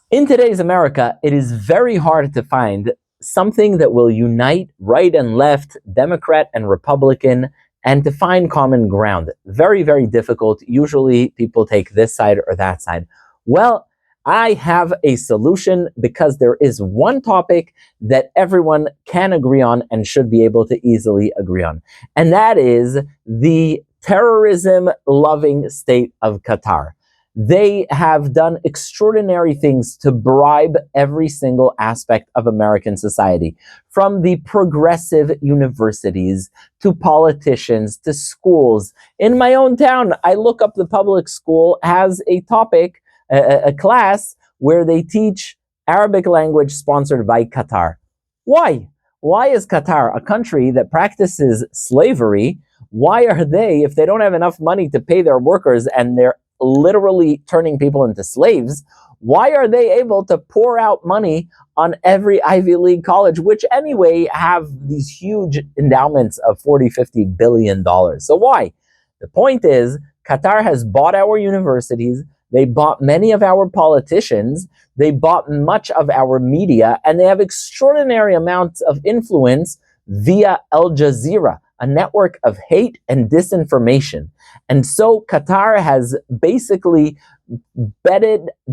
In today's America, it is very hard to find something that will unite right and left, Democrat and Republican, and to find common ground. Very, very difficult. Usually people take this side or that side. Well, I have a solution because there is one topic that everyone can agree on and should be able to easily agree on. And that is the terrorism loving state of Qatar. They have done extraordinary things to bribe every single aspect of American society, from the progressive universities to politicians to schools. In my own town, I look up the public school has a topic, a class where they teach Arabic language sponsored by Qatar. Why? Why is Qatar, a country that practices slavery, why are they, if they don't have enough money to pay their workers and they're literally turning people into slaves, why are they able to pour out money on every Ivy League college, which anyway have these huge endowments of 40, 50 billion dollars? So why? The point is, Qatar has bought our universities, they bought many of our politicians, they bought much of our media, and they have extraordinary amounts of influence via Al Jazeera, a network of hate and disinformation. And so Qatar has basically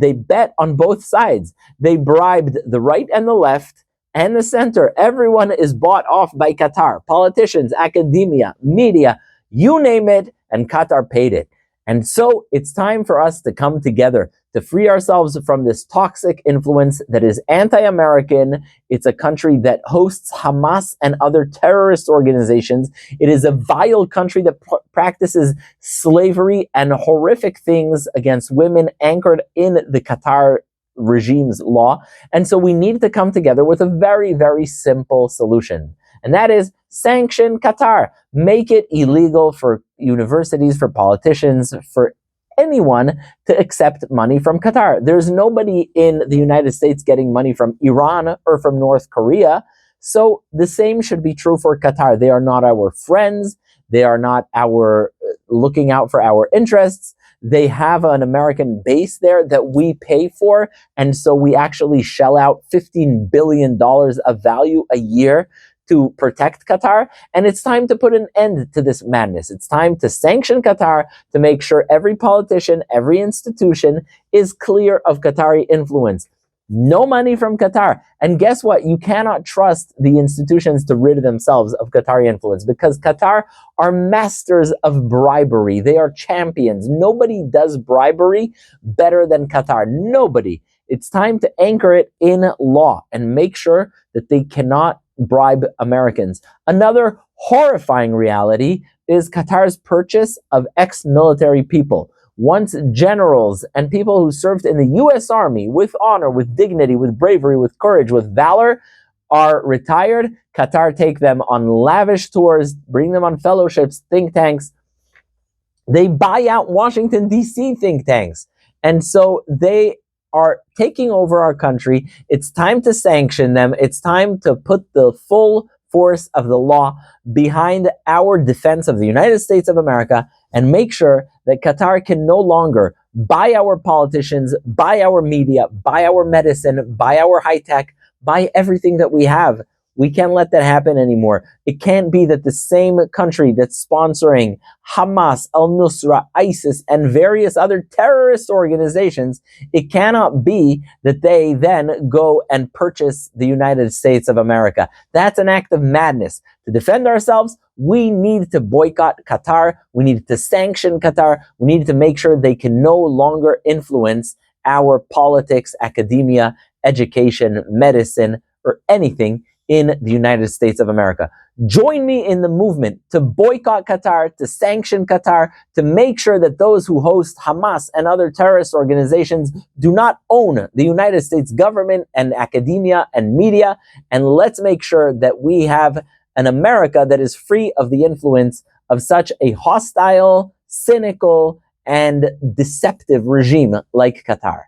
they bet on both sides. They bribed the right and the left and the center. Everyone is bought off by Qatar. Politicians, academia, media, you name it, and Qatar paid it. And so it's time for us to come together to free ourselves from this toxic influence that is anti-American. It's a country that hosts Hamas and other terrorist organizations. It is a vile country that practices slavery and horrific things against women anchored in the Qatar regime's law. And so we need to come together with a very, very simple solution. And that is sanction Qatar. Make it illegal for universities, for politicians, for anyone to accept money from Qatar. There's nobody in the United States getting money from Iran or from North Korea. So the same should be true for Qatar. They are not our friends. They are not our looking out for our interests. They have an American base there that we pay for. And so we actually shell out $15 billion of value a year to protect Qatar. And it's time to put an end to this madness. It's time to sanction Qatar to make sure every politician, every institution is clear of Qatari influence. No money from Qatar. And guess what? You cannot trust the institutions to rid themselves of Qatari influence because Qatar are masters of bribery. They are champions. Nobody does bribery better than Qatar. Nobody. It's time to anchor it in law and make sure that they cannot bribe Americans. Another horrifying reality is Qatar's purchase of ex-military people. Once generals and people who served in the US Army with honor, with dignity, with bravery, with courage, with valor are retired, Qatar take them on lavish tours, bring them on fellowships, think tanks. They buy out Washington, D.C. think tanks. And so they are taking over our country. It's time to sanction them. It's time to put the full force of the law behind our defense of the United States of America and make sure that Qatar can no longer buy our politicians, buy our media, buy our medicine, buy our high tech, buy everything that we have. We can't let that happen anymore. It can't be that the same country that's sponsoring Hamas, al-Nusra, ISIS, and various other terrorist organizations, it cannot be that they then go and purchase the United States of America. That's an act of madness. To defend ourselves, we need to boycott Qatar. We need to sanction Qatar. We need to make sure they can no longer influence our politics, academia, education, medicine, or anything in the United States of America. Join me in the movement to boycott Qatar, to sanction Qatar, to make sure that those who host Hamas and other terrorist organizations do not own the United States government and academia and media. And let's make sure that we have an America that is free of the influence of such a hostile, cynical, and deceptive regime like Qatar.